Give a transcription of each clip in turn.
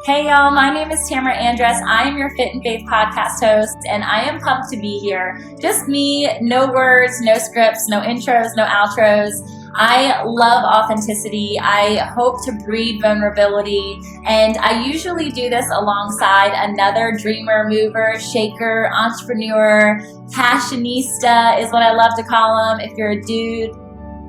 Hey y'all, my name is Tamara Andress. I am your Fit and Faith podcast host, and I am pumped to be here. Just me, no words, no scripts, no intros, no outros. I love authenticity. I hope to breed vulnerability, and I usually do this alongside another dreamer, mover, shaker, entrepreneur, passionista is what I love to call them. If you're a dude,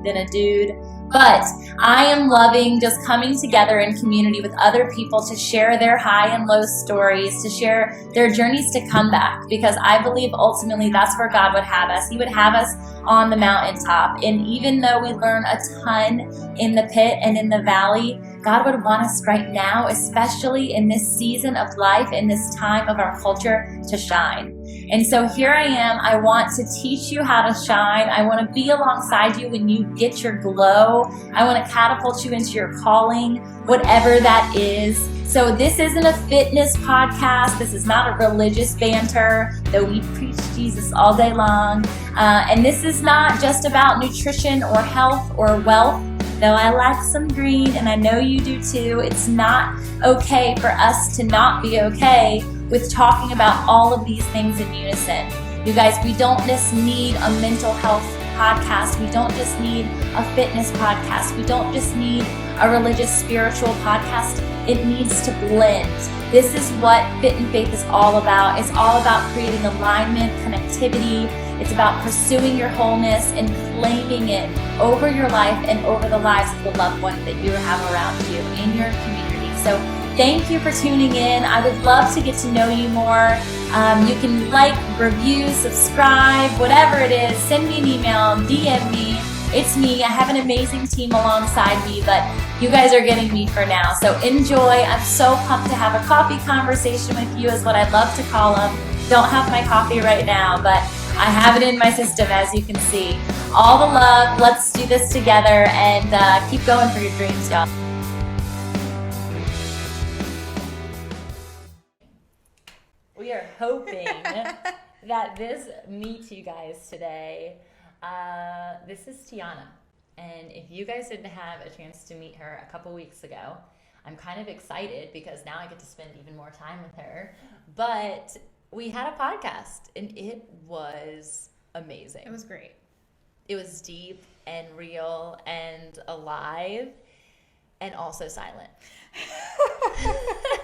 then a dude. But I am loving just coming together in community with other people to share their high and low stories, to share their journeys to comeback, because I believe ultimately that's where God would have us. He would have us on the mountaintop. And even though we learn a ton in the pit and in the valley, God would want us right now, especially in this season of life, in this time of our culture, to shine. And so here I am. I want to teach you how to shine. I want to be alongside you when you get your glow. I want to catapult you into your calling, whatever that is. So this isn't a fitness podcast. This is not a religious banter, though we preach Jesus all day long. And this is not just about nutrition or health or wealth, though I like some green, and I know you do too. It's not okay for us to not be okay with talking about all of these things in unison. You guys, we don't just need a mental health podcast. We don't just need a fitness podcast. We don't just need a religious, spiritual podcast. It needs to blend. This is what Fit and Faith is all about. It's all about creating alignment, connectivity. It's about pursuing your wholeness and claiming it over your life and over the lives of the loved ones that you have around you in your community. So thank you for tuning in. I would love to get to know you more. You can like, review, subscribe, whatever it is. Send me an email, DM me. It's me. I have an amazing team alongside me, but you guys are getting me for now. So enjoy. I'm so pumped to have a coffee conversation with you, is what I love to call them. Don't have my coffee right now, but I have it in my system, as you can see. All the love. Let's do this together and keep going for your dreams, y'all. We are hoping that this meets you guys today. This is Tianna, and if you guys didn't have a chance to meet her a couple weeks ago, I'm kind of excited because now I get to spend even more time with her. But we had a podcast, and it was amazing. It was great. It was deep and real and alive and also silent.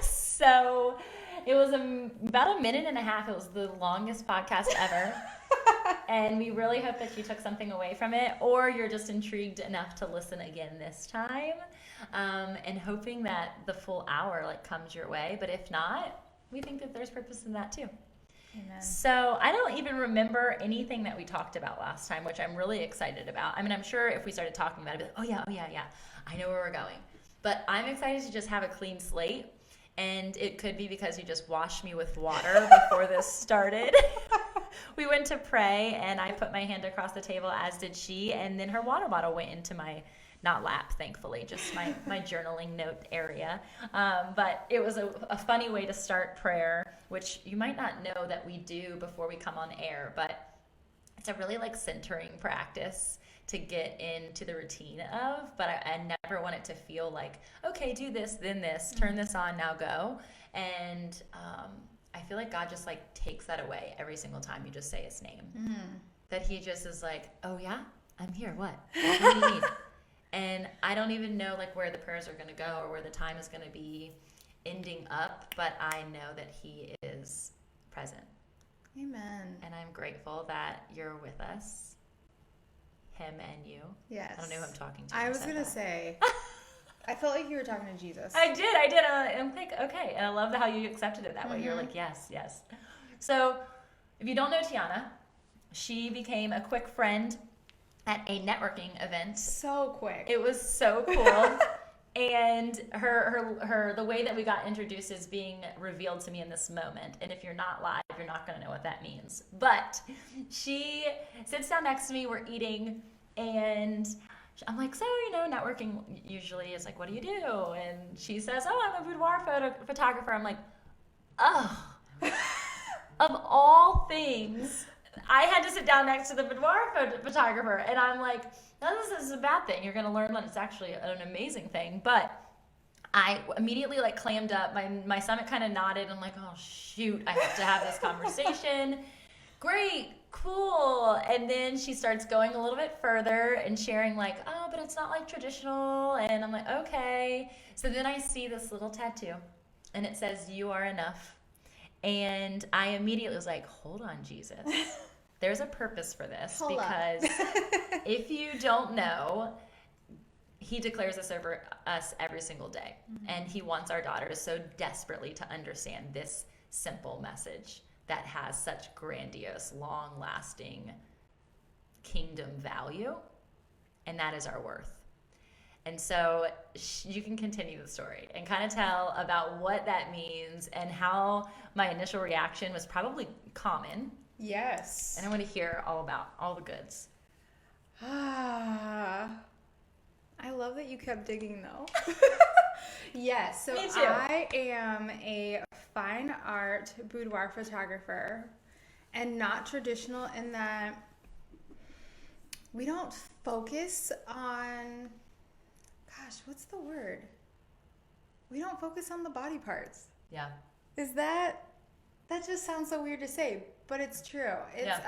So it was about a minute and a half. It was the longest podcast ever. And we really hope that you took something away from it, or you're just intrigued enough to listen again this time. And hoping that the full hour comes your way. But if not, we think that there's purpose in that too. Amen. So I don't even remember anything that we talked about last time, which I'm really excited about. I mean, I'm sure if we started talking about it, I'd be like, oh yeah, I know where we're going. But I'm excited to just have a clean slate. And it could be because you just washed me with water before this started. We went to pray, and I put my hand across the table, as did she, and then her water bottle went into my, not lap, thankfully, just my journaling note area. But it was a funny way to start prayer, which you might not know that we do before we come on air, but it's a really centering practice to get into the routine of, but I never want it to feel like, okay, do this, then this, turn this on, now go. And I feel like God just takes that away every single time you just say his name. Mm. That he just is like, oh yeah, I'm here, what do you need? And I don't even know where the prayers are going to go or where the time is going to be ending up, but I know that he is present. Amen. And I'm grateful that you're with us. Him and you. Yes. I don't know who I'm talking to. I was going to say, I felt like you were talking to Jesus. I did. I'm like, okay. And I love how you accepted it that way. You're like, yes. So if you don't know Tianna, she became a quick friend at a networking event. So quick. It was so cool. And her the way that we got introduced is being revealed to me in this moment. And if you're not live, you're not going to know what that means. But she sits down next to me. We're eating, and I'm like, so, networking usually is what do you do? And she says, oh, I'm a boudoir photographer. I'm like, oh, of all things, I had to sit down next to the boudoir photographer. And I'm like, no, this is a bad thing. You're going to learn that it's actually an amazing thing. But I immediately like clammed up. My stomach kind of nodded. I'm like, oh shoot, I have to have this conversation. Great, cool. And then she starts going a little bit further and sharing like, oh, but it's not like traditional. And I'm like, okay. So then I see this little tattoo and it says, you are enough. And I immediately was like, hold on, Jesus. There's a purpose for this. Hold because if you don't know, he declares this over us every single day. Mm-hmm. And he wants our daughters so desperately to understand this simple message that has such grandiose, long-lasting kingdom value. And that is our worth. And so you can continue the story and kind of tell about what that means and how my initial reaction was probably common. Yes. And I want to hear all about all the goods. I love that you kept digging though. Yes, so Me too. I am a fine art boudoir photographer and not traditional in that we don't focus on, gosh, what's the word? We don't focus on the body parts. Yeah. Is that just sounds so weird to say, but it's true. It's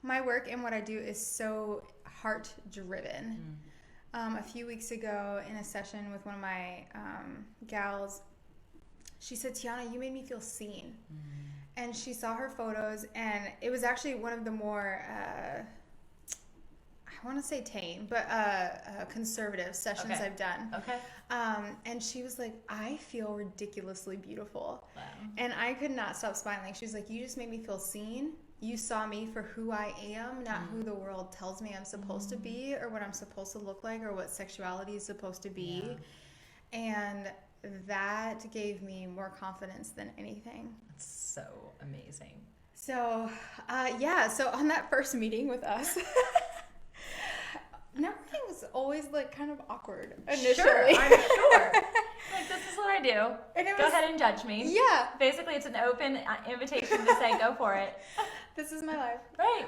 my work and what I do is so heart driven. A few weeks ago in a session with one of my gals, she said, Tianna, you made me feel seen. And she saw her photos, and it was actually one of the more, I want to say tame, but conservative sessions I've done. Okay. And she was like, I feel ridiculously beautiful. Wow. And I could not stop smiling. She was like, you just made me feel seen. You saw me for who I am, not who the world tells me I'm supposed to be or what I'm supposed to look like or what sexuality is supposed to be. Yeah. And that gave me more confidence than anything. That's so amazing. So, so on that first meeting with us, everything was always like kind of awkward initially. Sure, I'm sure. Like, this is what I do. And go ahead and judge me. Yeah. Basically, it's an open invitation to say, go for it. This is my life. Right.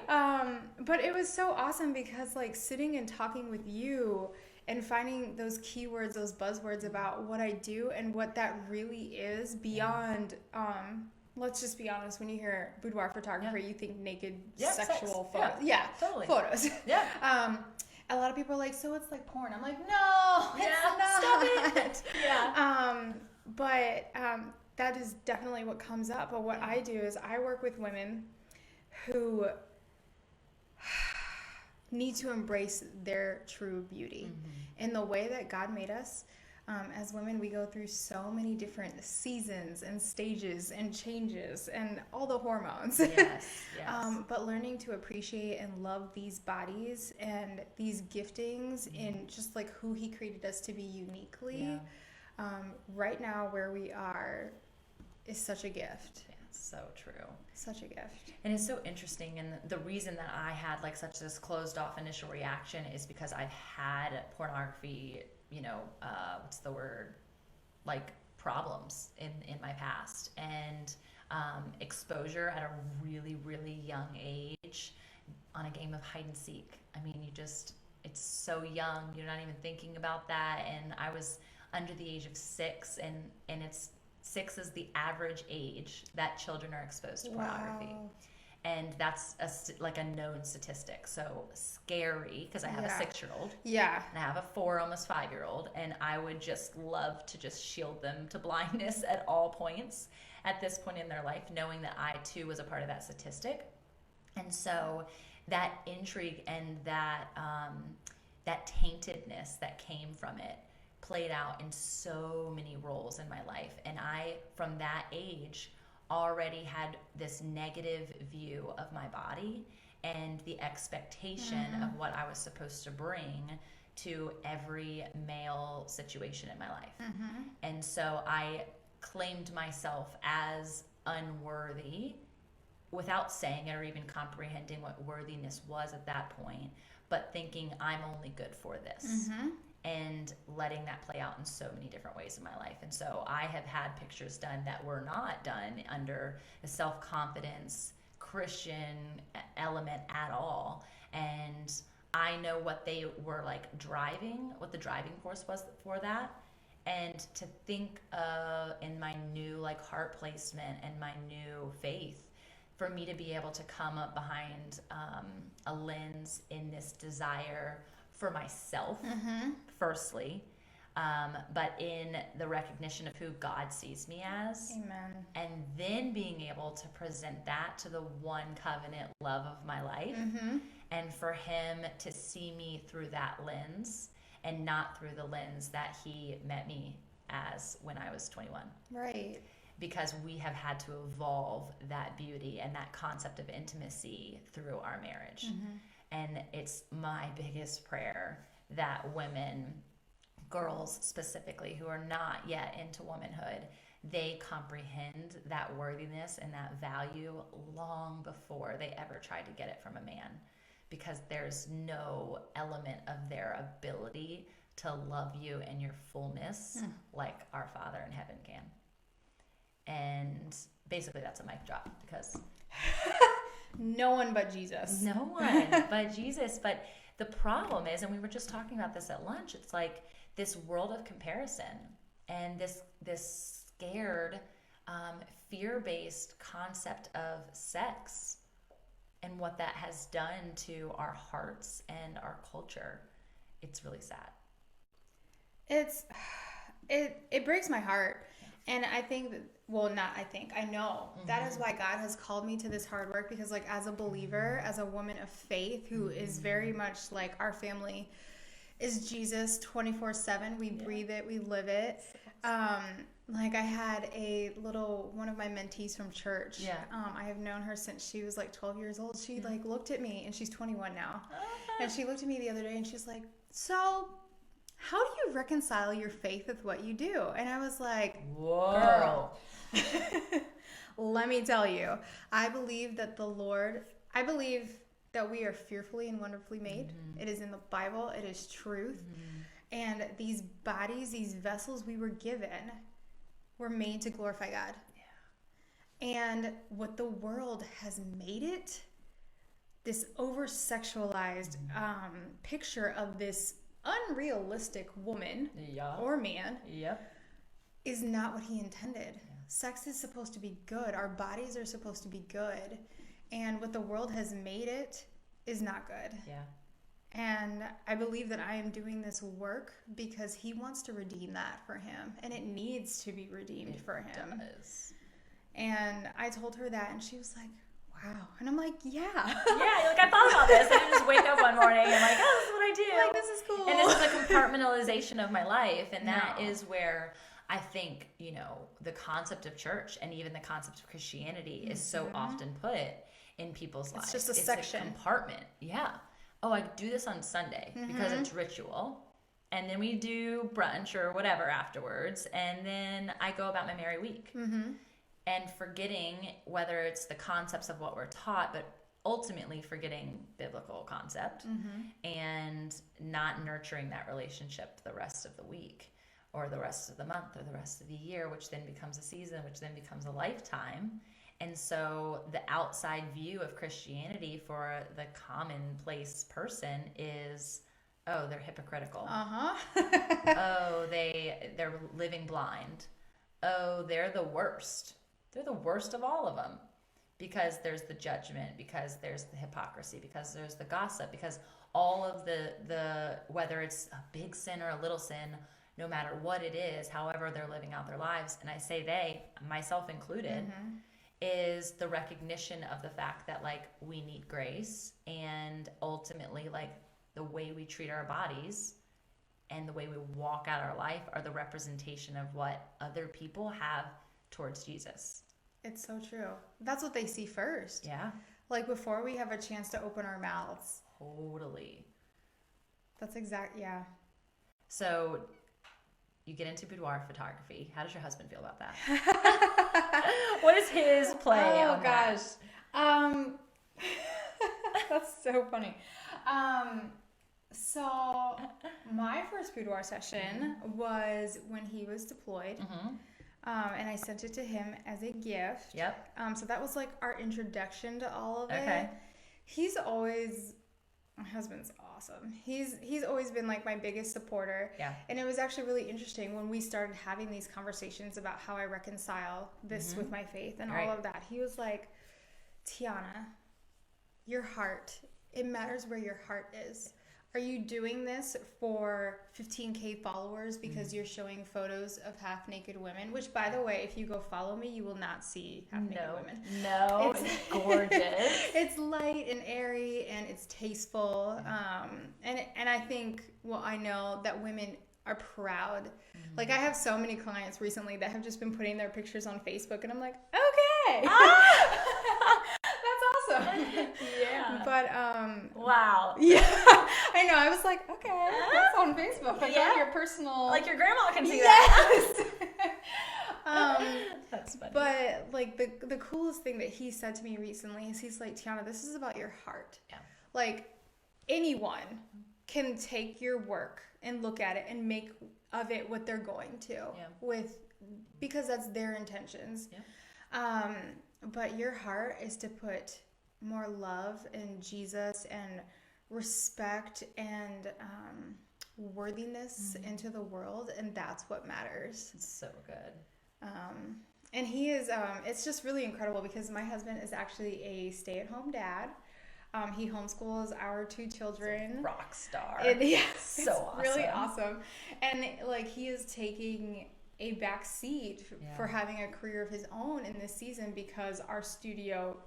But it was so awesome because like sitting and talking with you and finding those keywords, those buzzwords about what I do and what that really is beyond, let's just be honest, when you hear boudoir photographer, you think naked sexual photos. Yeah, totally. Photos. Yeah. A lot of people are like, so it's like porn. I'm like, no, it's not. Stop it. Yeah. But that is definitely what comes up. But what I do is I work with women who need to embrace their true beauty in the way that God made us. As women, we go through so many different seasons and stages and changes and all the hormones. Yes. But learning to appreciate and love these bodies and these giftings in just like who He created us to be uniquely. Right now, where we are, is such a gift. Yeah, so true. Such a gift. And it's so interesting. And the reason that I had like such this closed off initial reaction is because I've had pornography, what's the word? Like problems in my past, and exposure at a really, really young age on a game of hide and seek. I mean, it's so young. You're not even thinking about that. And I was under the age of 6, and it's 6 is the average age that children are exposed to pornography. Wow. And that's a known statistic. So scary, because I have a 6-year-old. Yeah. And I have a 4, almost 5-year-old. And I would just love to just shield them to blindness at all points at this point in their life, knowing that I too was a part of that statistic. And so that intrigue and that taintedness that came from it played out in so many roles in my life. And I, from that age, already had this negative view of my body and the expectation of what I was supposed to bring to every male situation in my life. And so I claimed myself as unworthy without saying it or even comprehending what worthiness was at that point, but thinking I'm only good for this. And letting that play out in so many different ways in my life. And so I have had pictures done that were not done under a self-confidence Christian element at all. And I know what they were like driving, what the driving force was for that. And to think in my new like heart placement and my new faith, for me to be able to come up behind a lens in this desire for myself, firstly, but in the recognition of who God sees me as. Amen. And then being able to present that to the one covenant love of my life, and for him to see me through that lens and not through the lens that he met me as when I was 21. Right. Because we have had to evolve that beauty and that concept of intimacy through our marriage. And it's my biggest prayer that women, girls specifically, who are not yet into womanhood, they comprehend that worthiness and that value long before they ever try to get it from a man. Because there's no element of their ability to love you in your fullness like our Father in heaven can. And basically that's a mic drop, because no one but Jesus. No one but Jesus. But the problem is, and we were just talking about this at lunch, it's like this world of comparison and this scared, fear-based concept of sex and what that has done to our hearts and our culture. It's really sad. It breaks my heart. And I think that, well, not I think, I know that is why God has called me to this hard work, because like as a believer, as a woman of faith who is very much like our family is Jesus 24/7. We breathe it, we live it. Like I had one of my mentees from church. Yeah. I have known her since she was like 12 years old. She like looked at me, and she's 21 now. And she looked at me the other day and she's like, so how do you reconcile your faith with what you do? And I was like, whoa, girl, let me tell you, I believe that we are fearfully and wonderfully made. It is in the Bible. It is truth. And these bodies, these vessels we were given, were made to glorify God. Yeah. And what the world has made it, this over-sexualized picture of this unrealistic woman or man is not what he intended. Yeah. Sex is supposed to be good. Our bodies are supposed to be good. And what the world has made it is not good. Yeah. And I believe that I am doing this work because he wants to redeem that for him. And it needs to be redeemed for him. It does. And I told her that, and she was like, wow. And I'm like, yeah. Yeah, like I thought about this. I didn't just wake up one morning and like, oh, this is what I do. Like, this is cool. And this is a compartmentalization of my life. And that is where I think, the concept of church and even the concept of Christianity is so often put in people's lives. It's just a section. A compartment. Yeah. Oh, I do this on Sunday because it's ritual. And then we do brunch or whatever afterwards. And then I go about my merry week. And forgetting whether it's the concepts of what we're taught, but ultimately forgetting biblical concept and not nurturing that relationship the rest of the week or the rest of the month or the rest of the year, which then becomes a season, which then becomes a lifetime. And so the outside view of Christianity for the commonplace person is, oh, they're hypocritical. Oh, they're living blind. Oh, they're the worst. They're the worst of all of them, because there's the judgment, because there's the hypocrisy, because there's the gossip, because all of the whether it's a big sin or a little sin, no matter what it is, however they're living out their lives, and I say they, myself included, is the recognition of the fact that like we need grace, and ultimately like the way we treat our bodies and the way we walk out our life are the representation of what other people have towards Jesus. It's so true. That's what they see first. Yeah. Like before we have a chance to open our mouths. Totally. That's yeah. So you get into boudoir photography. How does your husband feel about that? What is his play on that? Oh gosh. That's so funny. So my first boudoir session was when he was deployed. And I sent it to him as a gift. Yep. So that was like our introduction to all of it. Okay. My husband's awesome. He's always been like my biggest supporter. Yeah. And it was actually really interesting when we started having these conversations about how I reconcile this with my faith and all of that. He was like, Tianna, your heart, it matters where your heart is. Are you doing this for 15K followers because you're showing photos of half-naked women? Which, by the way, if you go follow me, you will not see half-naked women. No, it's gorgeous. It's light and airy, and it's tasteful. And I think, well, I know that women are proud. Like, I have so many clients recently that have just been putting their pictures on Facebook, and I'm like, okay. That's awesome. Yeah. But, wow. yeah. I know. I was like, okay, that's on Facebook. Like, on your personal. Like your grandma can see that. That's funny. But like the coolest thing that he said to me recently is he's like, Tianna, this is about your heart. Yeah. Like anyone can take your work and look at it and make of it what they're going to because that's their intentions. Yeah. But your heart is to put more love and Jesus and respect and worthiness into the world, and that's what matters. It's so good. And he is it's just really incredible because my husband is actually a stay-at-home dad. He homeschools our 2 children. Rock star. Yes, so awesome. Really awesome. And like he is taking a back seat for having a career of his own in this season because our studio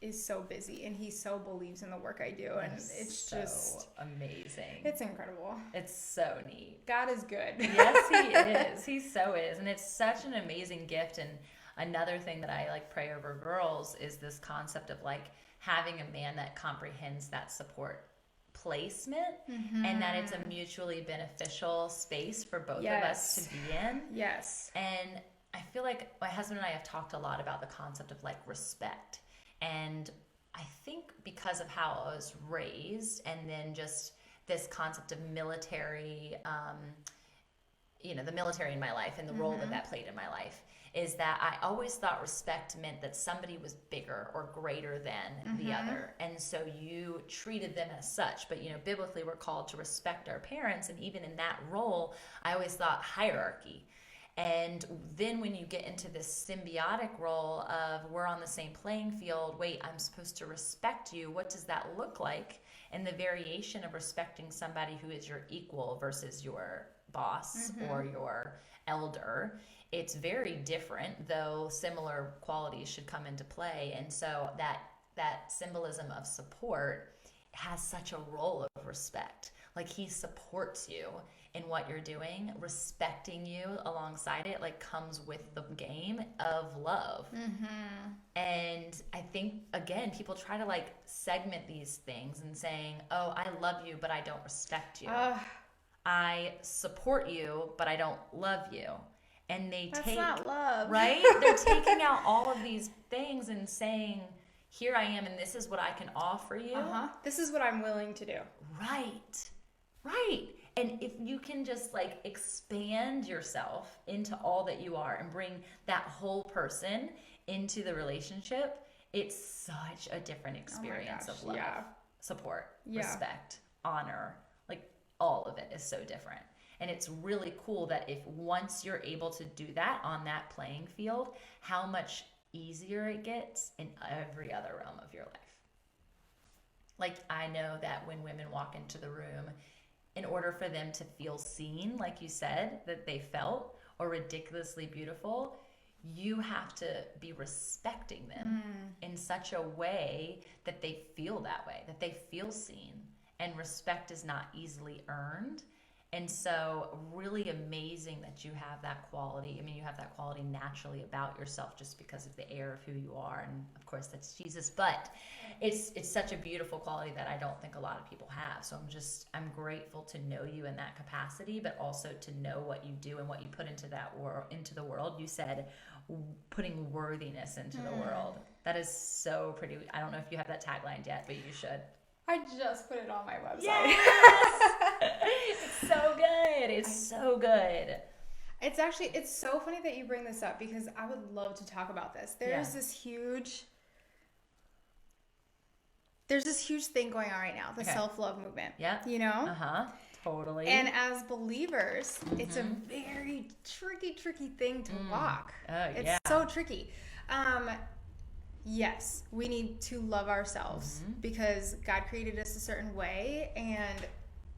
is so busy and he so believes in the work I do, and it's so just amazing. It's incredible. It's so neat. God is good. Yes, he is. He so is. And it's such an amazing gift. And another thing that I like pray over girls is this concept of like having a man that comprehends that support placement and that it's a mutually beneficial space for both of us to be in. Yes. And I feel like my husband and I have talked a lot about the concept of like respect. And I think because of how I was raised and then just this concept of military, the military in my life and the role that played in my life, is that I always thought respect meant that somebody was bigger or greater than the other. And so you treated them as such. But, biblically we're called to respect our parents. And even in that role, I always thought hierarchy. And then when you get into this symbiotic role of we're on the same playing field, wait, I'm supposed to respect you. What does that look like? And the variation of respecting somebody who is your equal versus your boss or your elder, it's very different, though similar qualities should come into play. And so that symbolism of support has such a role of respect. Like he supports you in what you're doing, respecting you alongside it, like comes with the game of love. And I think, again, people try to like segment these things and saying, oh, I love you, but I don't respect you. I support you, but I don't love you. And That's not love. Right? They're taking out all of these things and saying, here I am, and this is what I can offer you. This is what I'm willing to do. Right. And if you can just like expand yourself into all that you are and bring that whole person into the relationship, it's such a different experience of love, support, respect, honor. Like all of it is so different. And it's really cool that if once you're able to do that on that playing field, how much easier it gets in every other realm of your life. Like I know that when women walk into the room, in order for them to feel seen, like you said, that they felt, or ridiculously beautiful, you have to be respecting them in such a way that they feel that way, that they feel seen. And respect is not easily earned. And so really amazing that you have that quality. I mean, you have that quality naturally about yourself just because of the air of who you are. And of course, that's Jesus. But it's such a beautiful quality that I don't think a lot of people have. So I'm grateful to know you in that capacity, but also to know what you do and what you put into the world. You said putting worthiness into the world. That is so pretty. I don't know if you have that tagline yet, but you should. I just put it on my website. Yes! It's so good. It's so good. It's so funny that you bring this up because I would love to talk about this. There's this huge there's this huge thing going on right now, the self-love movement. Yeah. You know? Totally. And as believers, it's a very tricky thing to walk. It's so tricky. Yes, we need to love ourselves because God created us a certain way, and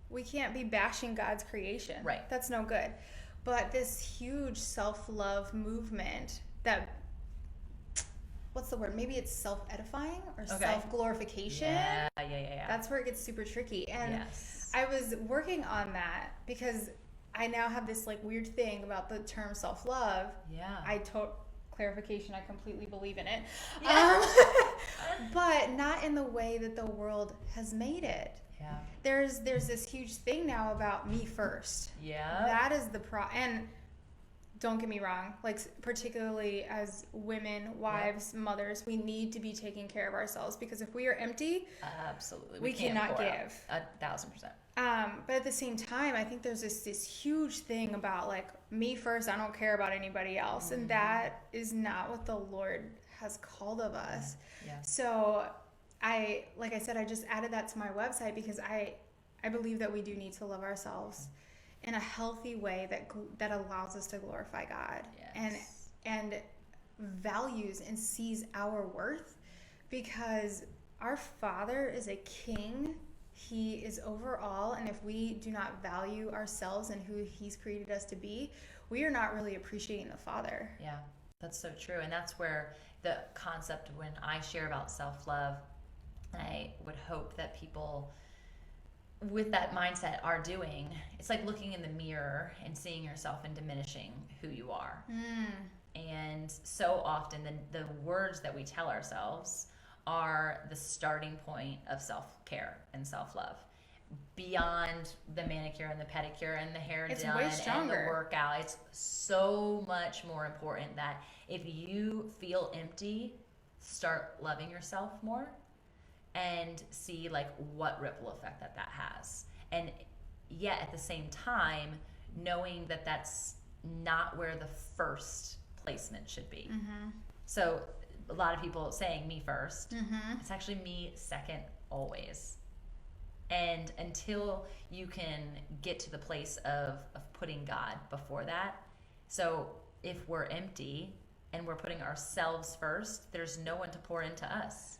we can't be bashing God's creation. Right. That's no good. But this huge self-love movement that, what's the word? Maybe it's self-edifying or self-glorification. Yeah. That's where it gets super tricky. And I was working on that because I now have this like weird thing about the term self-love. Yeah. Clarification, I completely believe in it. Yeah. But not in the way that the world has made it. Yeah. There's this huge thing now about me first. Yeah. That is the and don't get me wrong, like particularly as women, wives, mothers, we need to be taking care of ourselves because if we are empty, absolutely, we cannot give. 1,000%. But at the same time, I think there's this huge thing about like me first, I don't care about anybody else. And that is not what the Lord has called of us. Yeah. So like I said, I just added that to my website because I believe that we do need to love ourselves in a healthy way that allows us to glorify God and values and sees our worth, because our Father is a king. He is over all, and if we do not value ourselves and who He's created us to be, we are not really appreciating the Father. Yeah, that's so true. And that's where the concept, when I share about self-love, I would hope that people with that mindset are doing, it's like looking in the mirror and seeing yourself and diminishing who you are. And so often the words that we tell ourselves are the starting point of self-care and self-love. Beyond the manicure and the pedicure and the hair it's done way stronger. And the workout, it's so much more important that if you feel empty, start loving yourself more and see like what ripple effect that has. And yet at the same time, knowing that that's not where the first placement should be. So a lot of people saying me first, it's actually me second always. And until you can get to the place of putting God before that, so if we're empty and we're putting ourselves first, there's no one to pour into us.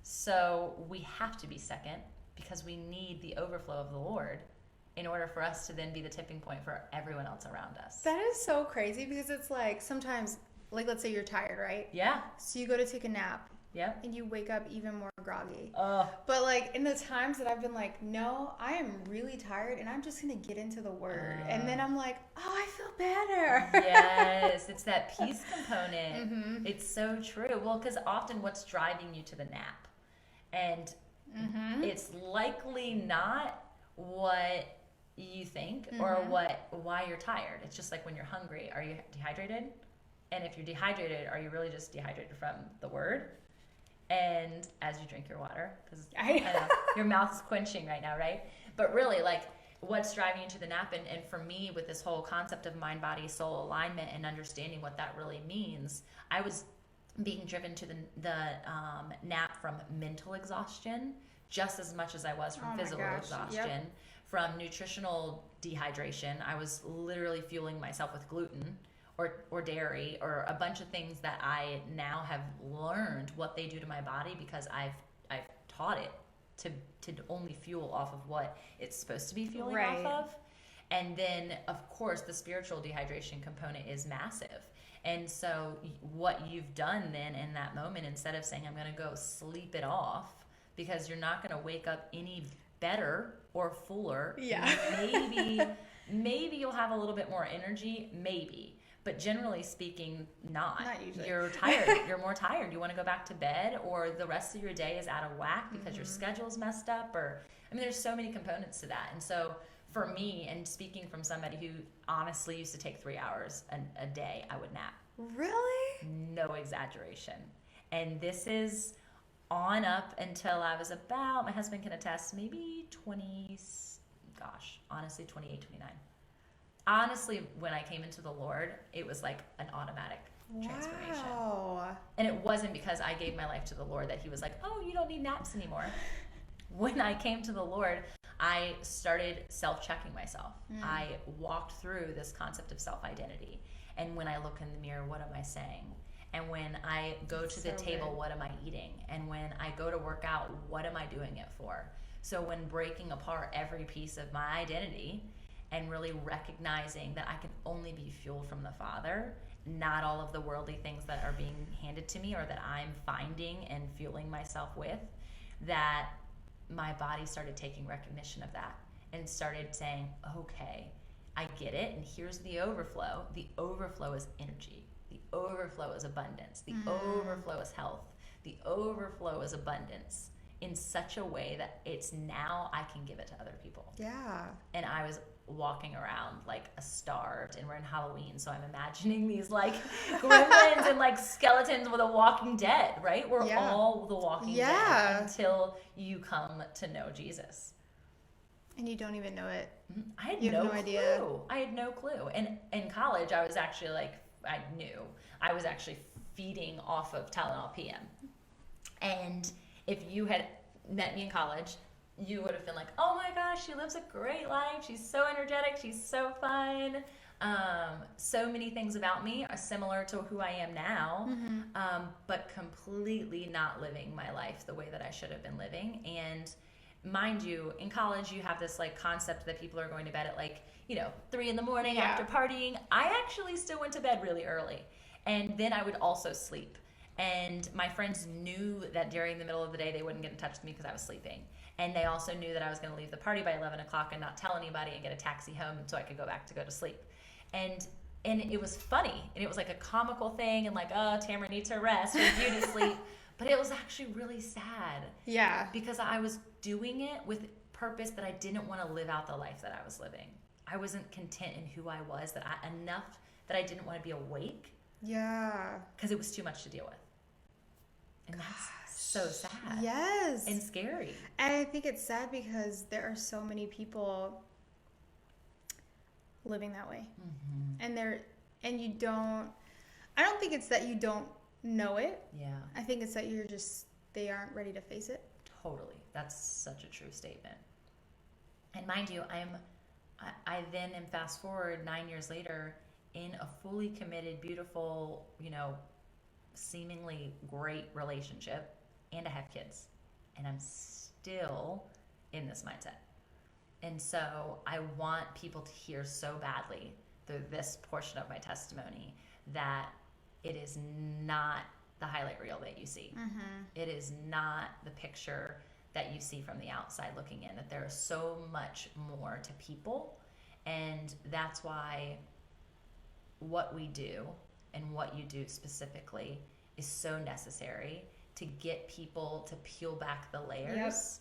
So we have to be second because we need the overflow of the Lord in order for us to then be the tipping point for everyone else around us. That is so crazy because it's like sometimes, like let's say you're tired, right? Yeah. So you go to take a nap. Yeah. And you wake up even more groggy. Oh. But like in the times that I've been like, no, I am really tired and I'm just going to get into the word. And then I'm like, oh, I feel better. Yes. It's that peace component. It's so true. Well, because often what's driving you to the nap, and it's likely not what you think or why you're tired. It's just like when you're hungry, are you dehydrated? And if you're dehydrated, are you really just dehydrated from the word? And as you drink your water, because I know your mouth's quenching right now, right? But really, like, what's driving you to the nap? And for me, with this whole concept of mind, body, soul alignment and understanding what that really means, I was being driven to the nap from mental exhaustion just as much as I was from physical exhaustion. From nutritional dehydration, I was literally fueling myself with gluten or dairy or a bunch of things that I now have learned what they do to my body because I've taught it to only fuel off of what it's supposed to be fueling off of. And then of course the spiritual dehydration component is massive. And so what you've done then in that moment, instead of saying I'm going to go sleep it off because you're not going to wake up any better or fuller, maybe you'll have a little bit more energy, maybe. But generally speaking, not usually. You're tired. You're more tired. You want to go back to bed, or the rest of your day is out of whack because your schedule's messed up. Or there's so many components to that. And so for me, and speaking from somebody who honestly used to take 3 hours a day, I would nap. Really? No exaggeration. And this is on up until I was about, my husband can attest, maybe 28, 29. honestly, when I came into the Lord, it was like an automatic transformation. Wow. And it wasn't because I gave my life to the Lord that he was like, oh, you don't need naps anymore. When I came to the Lord, I started self-checking myself. I walked through this concept of self-identity. And when I look in the mirror, what am I saying? And when I go to the table, what am I eating? And when I go to work out, what am I doing it for? So when breaking apart every piece of my identity and really recognizing that I can only be fueled from the Father, not all of the worldly things that are being handed to me or that I'm finding and fueling myself with, that my body started taking recognition of that and started saying, okay, I get it, and here's the overflow. The overflow is energy. The overflow is abundance. The overflow is health. The overflow is abundance in such a way that it's now I can give it to other people. Yeah. And I was walking around like a starved, and we're in Halloween, so I'm imagining these like gremlins and like skeletons with a Walking Dead, right? We're all the Walking Dead until you come to know Jesus. And you don't even know it. I had no idea. I had no clue. And in college, I was actually like, I knew I was actually feeding off of Tylenol PM. And if you had met me in college, you would have been like, oh my gosh, she lives a great life. She's so energetic. She's so fun. So many things about me are similar to who I am now, but completely not living my life the way that I should have been living. And mind you, in college, you have this like concept that people are going to bed at like, 3 a.m. after partying. I actually still went to bed really early. And then I would also sleep. And my friends knew that during the middle of the day, they wouldn't get in touch with me because I was sleeping. And they also knew that I was going to leave the party by 11 o'clock and not tell anybody and get a taxi home so I could go to sleep. And it was funny. And it was like a comical thing. And like, oh, Tamara needs her rest or you to sleep. But it was actually really sad. Yeah. Because I was doing it with purpose that I didn't want to live out the life that I was living. I wasn't content in who I was enough that I didn't want to be awake. Yeah. Because it was too much to deal with. And that's so sad. Yes. And scary. And I think it's sad because there are so many people living that way. And I don't think it's that you don't know it. Yeah. I think it's that they aren't ready to face it. Totally. That's such a true statement. And mind you, I then am fast forward 9 years later in a fully committed, beautiful, seemingly great relationship, and I have kids, and I'm still in this mindset. And so I want people to hear so badly through this portion of my testimony that it is not the highlight reel that you see. It is not the picture that you see from the outside looking in, that there is so much more to people. And that's why what we do and what you do specifically is so necessary to get people to peel back the layers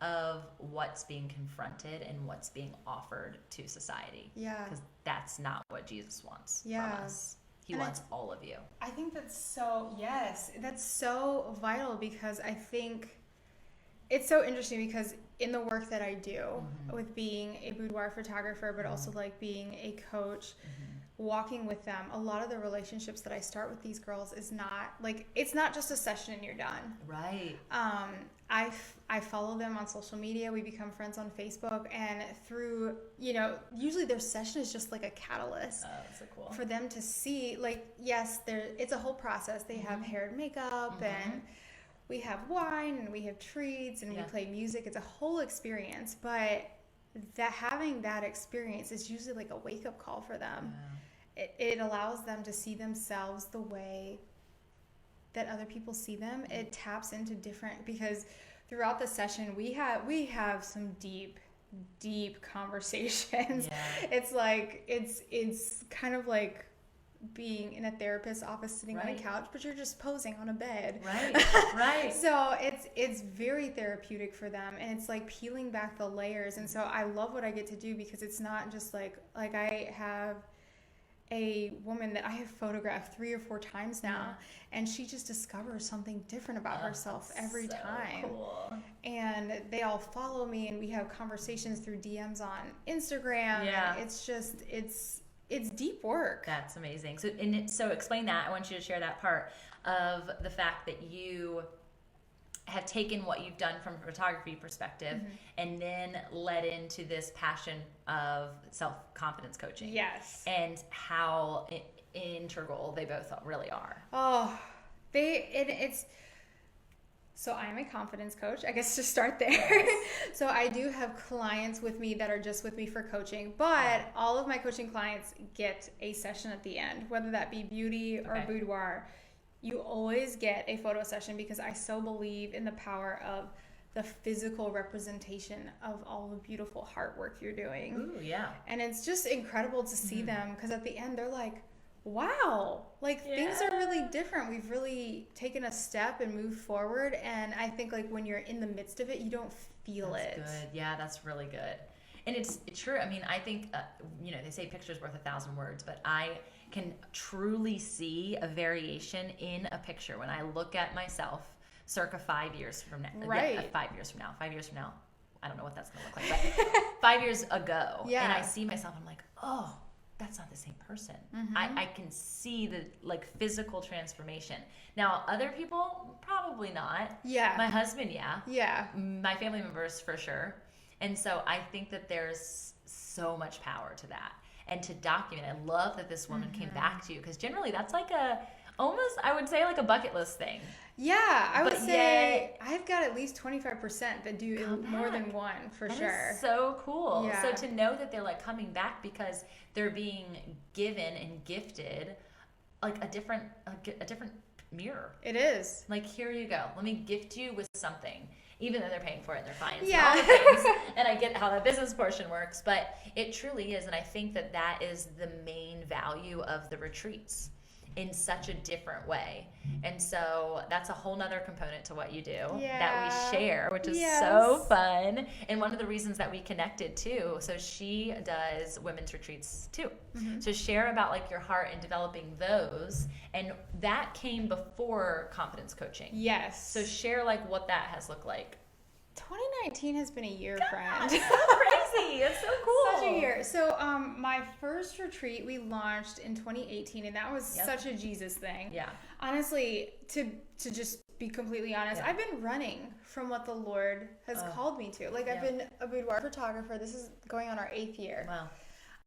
of what's being confronted and what's being offered to society. Yeah. Because that's not what Jesus wants from us. He wants all of you. I think that's so vital, because I think it's so interesting because in the work that I do with being a boudoir photographer, but also like being a coach, walking with them, a lot of the relationships that I start with these girls is not like, it's not just a session and you're done. Right. I follow them on social media. We become friends on Facebook, and through, usually their session is just like a catalyst for them to see, like, yes, it's a whole process. They have hair and makeup, and we have wine, and we have treats, and we play music. It's a whole experience, but having that experience is usually like a wake-up call for them. It allows them to see themselves the way that other people see them. It taps into different, because throughout the session we have some deep conversations. It's like it's kind of like being in a therapist's office sitting on a couch, but you're just posing on a bed. Right. So it's very therapeutic for them, and it's like peeling back the layers. And so I love what I get to do, because it's not just like I have a woman that I have photographed 3 or 4 times now, and she just discovers something different about herself every time. Cool. And they all follow me, and we have conversations through DMs on Instagram. Yeah. And it's just, it's deep work. That's amazing. So explain that. I want you to share that part of the fact that you have taken what you've done from a photography perspective and then led into this passion of self-confidence coaching. Yes. And how integral they both really are. Oh, so I'm a confidence coach, I guess, to start there. So I do have clients with me that are just with me for coaching, but all of my coaching clients get a session at the end, whether that be beauty or boudoir. You always get a photo session because I so believe in the power of the physical representation of all the beautiful heart work you're doing. Ooh, yeah. And it's just incredible to see them, because at the end they're like, wow, like things are really different. We've really taken a step and moved forward. And I think like when you're in the midst of it, you don't feel it. Good. Yeah, that's really good. And it's true. I mean, I think, they say picture's worth 1,000 words, but I can truly see a variation in a picture when I look at myself circa 5 years from now. Right. Yeah, 5 years from now. 5 years from now. I don't know what that's going to look like, but 5 years ago. Yeah. And I see myself, I'm like, oh, that's not the same person. I can see the like physical transformation. Now, other people, probably not. Yeah. My husband, yeah. Yeah. My family members, for sure. And so I think that there's so much power to that. And to document, I love that this woman came back to you, because generally that's like almost, I would say, like a bucket list thing. Yeah, I would say I've got at least 25% that do more than one, for That sure. is so cool. Yeah. So to know that they're like coming back because they're being given and gifted like a different mirror. It is. Like, here you go. Let me gift you with something. Even though they're paying for it and they're fine. Yeah. Things, and I get how the business portion works, but it truly is. And I think that that is the main value of the retreats in such a different way. And so that's a whole nother component to what you do that we share, which is so fun. And one of the reasons that we connected too, so she does women's retreats too. So share about like your heart in developing those. And that came before confidence coaching. Yes. So share like what that has looked like. 2019 has been a year, friend. So crazy. It's so cool. Such a year. So my first retreat we launched in 2018, and that was such a Jesus thing. Yeah. Honestly, to just be completely honest, I've been running from what the Lord has called me to. Like I've been a boudoir photographer. This is going on our 8th year.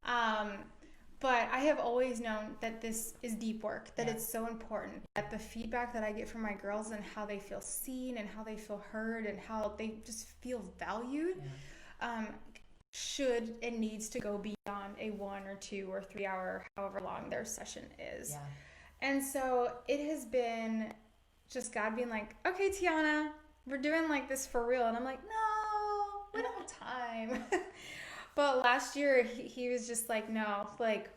Wow. But I have always known that this is deep work, that it's so important, that the feedback that I get from my girls and how they feel seen and how they feel heard and how they just feel valued should and needs to go beyond a 1 or 2 or 3 hour, however long their session is. Yeah. And so it has been just God being like, okay, Tianna, we're doing like this for real. And I'm like, no, we don't have time. But last year he was just like, no, like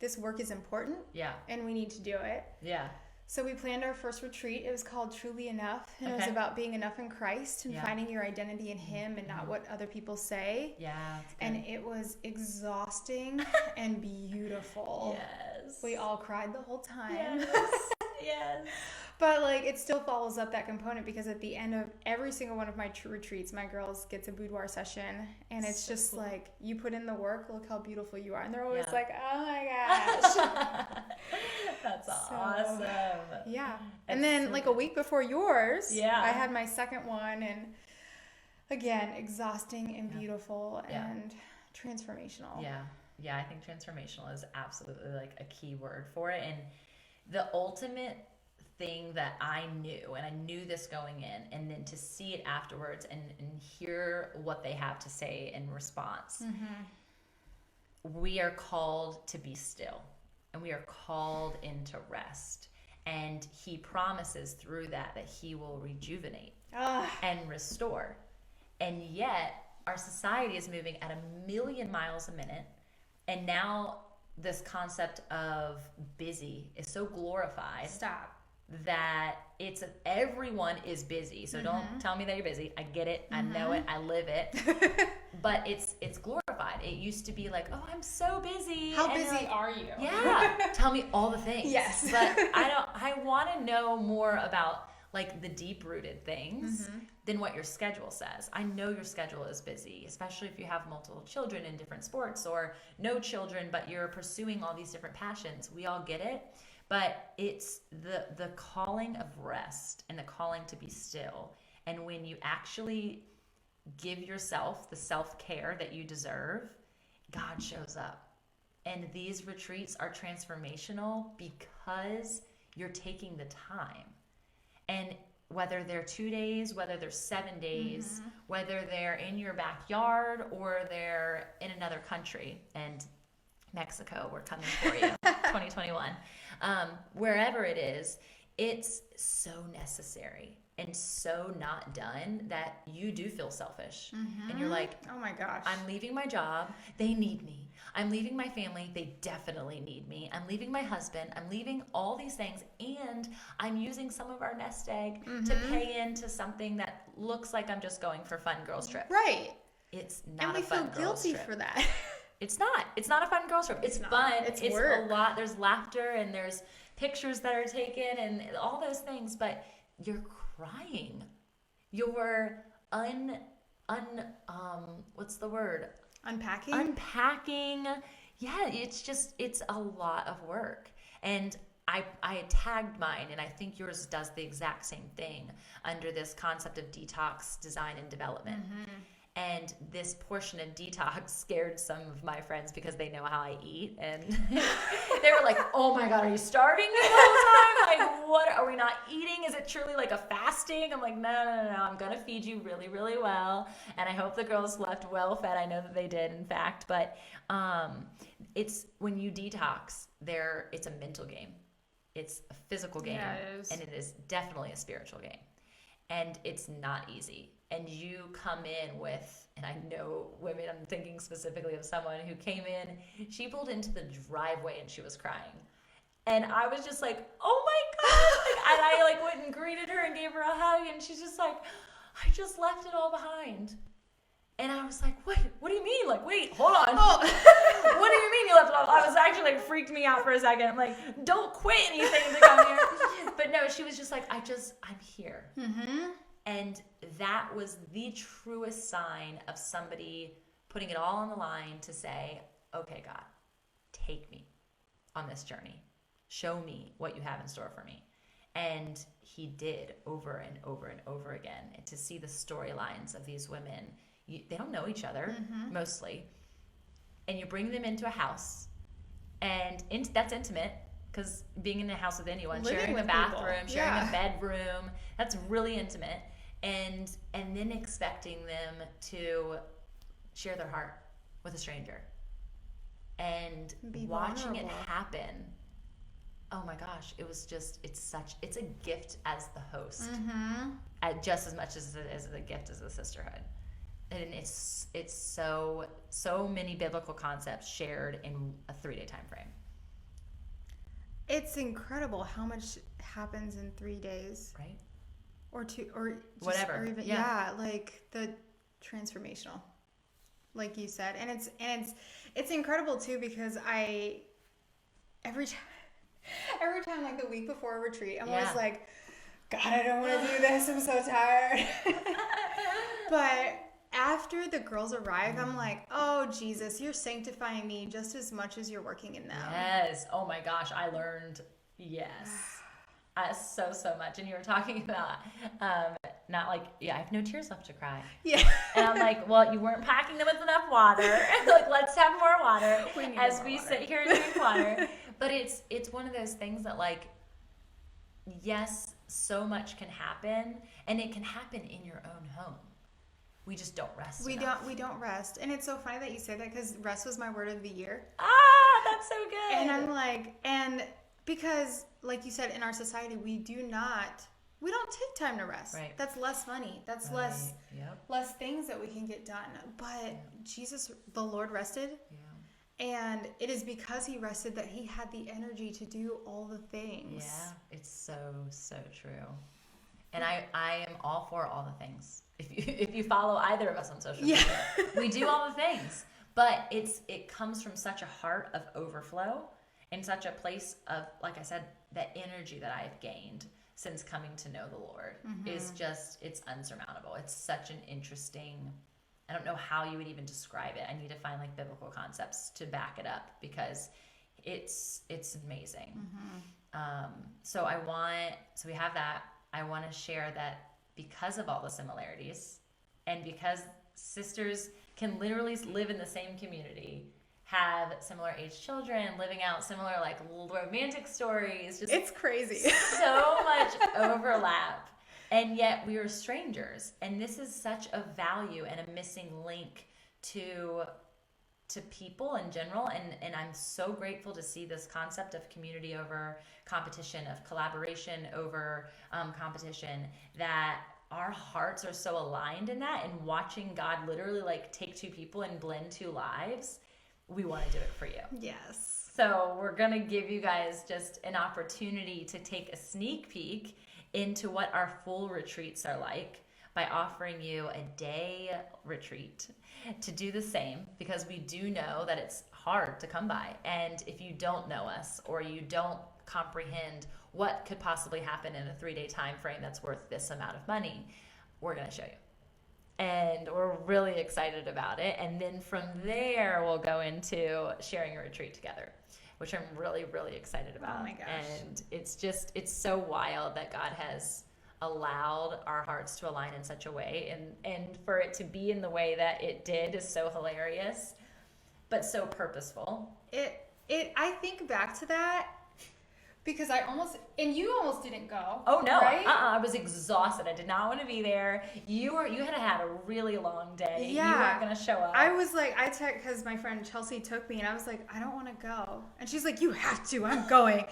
this work is important. Yeah. And we need to do it. Yeah. So we planned our first retreat. It was called Truly Enough. And it was about being enough in Christ and finding your identity in Him and not what other people say. Yeah. And it was exhausting and beautiful. Yes. We all cried the whole time. Yes. Yes. But like it still follows up that component, because at the end of every single one of my retreats, my girls gets a boudoir session, and it's so just cool. Like, you put in the work, look how beautiful you are, and they're always like, oh my gosh. That's awesome. Yeah. And then like a week before yours, I had my second one, and again, exhausting and beautiful and transformational. Yeah, I think transformational is absolutely like a key word for it. And the ultimate thing that I knew, and I knew this going in, and then to see it afterwards and hear what they have to say in response. We are called to be still, and we are called into rest. And He promises through that He will rejuvenate and restore. And yet our society is moving at 1,000,000 miles a minute. And now this concept of busy is so glorified. That it's everyone is busy. So don't tell me that you're busy. I get it. I know it. I live it. But it's glorified. It used to be like, oh, I'm so busy. How And busy like, are you? Yeah. Tell me all the things. Yes. But I want to know more about like the deep rooted things than what your schedule says. I know your schedule is busy, especially if you have multiple children in different sports or no children, but you're pursuing all these different passions. We all get it. But it's the calling of rest and the calling to be still. And when you actually give yourself the self-care that you deserve, God shows up. And these retreats are transformational because you're taking the time. And whether they're 2 days, whether they're 7 days, whether they're in your backyard or they're in another country, and Mexico, we're coming for you, 2021. Wherever it is, it's so necessary and so not done that you do feel selfish. And you're like, oh my gosh, I'm leaving my job. They need me. I'm leaving my family. They definitely need me. I'm leaving my husband. I'm leaving all these things. And I'm using some of our nest egg to pay into something that looks like I'm just going for fun girls trip. Right. It's not a fun girls trip. And we feel guilty for that. It's not. It's not a fun girls trip. It's fun. It's work. A lot. There's laughter and there's pictures that are taken and all those things. But you're crying. You're what's the word? Unpacking. Yeah, it's a lot of work. And I tagged mine, and I think yours does the exact same thing under this concept of detox, design, and development. And this portion of detox scared some of my friends because they know how I eat. And they were like, oh my God, are you starving the whole time? Like, what? Are we not eating? Is it truly like a fasting? I'm like, no. I'm going to feed you really, really well. And I hope the girls left well fed. I know that they did, in fact. But it's when you detox, it's a mental game. It's a physical game. Yeah, it is. And it is definitely a spiritual game. And it's not easy. And you come in with, and I know women, I'm thinking specifically of someone who came in, she pulled into the driveway and she was crying. And I was just like, oh my God. And I like went and greeted her and gave her a hug. And she's just like, I just left it all behind. And I was like, what do you mean? Like, wait, hold on. Oh. What do you mean you left it all? I was actually like freaked me out for a second. I'm like, don't quit anything to come here. But no, she was just like, I'm here. And that was the truest sign of somebody putting it all on the line to say, okay, God, take me on this journey. Show me what you have in store for me. And he did over and over and over again. And to see the storylines of these women, they don't know each other, mostly. And you bring them into a house, and that's intimate. Because being in a house with anyone, sharing a bathroom, sharing a bedroom, that's really intimate. And then expecting them to share their heart with a stranger. And watching it happen, oh my gosh, it was just, it's a gift as the host. Just as much as it is a gift as a sisterhood. And it's so many biblical concepts shared in a 3-day time frame. It's incredible how much happens in 3 days. Right. Or 2, or just, whatever. Or even, like the transformational, like you said. And it's incredible too, because every time like the week before a retreat, I'm always like, God, I don't want to do this. I'm so tired. But after the girls arrive, I'm like, oh, Jesus, you're sanctifying me just as much as you're working in them. Yes. Oh my gosh. I learned. Yes. So much. And you were talking about, not like, I have no tears left to cry. Yeah. And I'm like, well, you weren't packing them with enough water. Like, let's have more water as we sit here and drink water. But it's one of those things that, like, yes, so much can happen, and it can happen in your own home. We just don't rest enough. We don't rest. And it's so funny that you say that, because rest was my word of the year. That's so good. And I'm like, because like you said, in our society, we don't take time to rest. Right. That's less money. That's less things that we can get done. But Jesus, the Lord, rested. Yeah. And it is because he rested that he had the energy to do all the things. Yeah, it's so true. And I am all for all the things. If you follow either of us on social media, we do all the things. But it comes from such a heart of overflow and such a place of, like I said, that energy that I've gained since coming to know the Lord is just, it's unsurmountable. It's such an interesting, I don't know how you would even describe it. I need to find like biblical concepts to back it up because it's amazing. So we have that. I want to share that because of all the similarities and because sisters can literally live in the same community, have similar age children, living out similar like romantic stories. Just it's crazy. So much overlap. And yet we are strangers. And this is such a value and a missing link to people in general. And I'm so grateful to see this concept of community over competition, of collaboration over competition, that our hearts are so aligned in that. And watching God literally like take two people and blend two lives, we want to do it for you. Yes. So we're going to give you guys just an opportunity to take a sneak peek into what our full retreats are like by offering you a day retreat to do the same, because we do know that it's hard to come by. And if you don't know us or you don't comprehend what could possibly happen in a 3-day time frame that's worth this amount of money, we're going to show you. And we're really excited about it. And then from there, we'll go into sharing a retreat together, which I'm really, really excited about. Oh my gosh. And it's so wild that God has allowed our hearts to align in such a way. And for it to be in the way that it did is so hilarious, but so purposeful. I think back to that because you almost didn't go. Oh no, right? I was exhausted. I did not want to be there. You had a really long day. Yeah. You weren't going to show up. I was like, because my friend Chelsea took me and I was like, I don't want to go. And she's like, you have to, I'm going.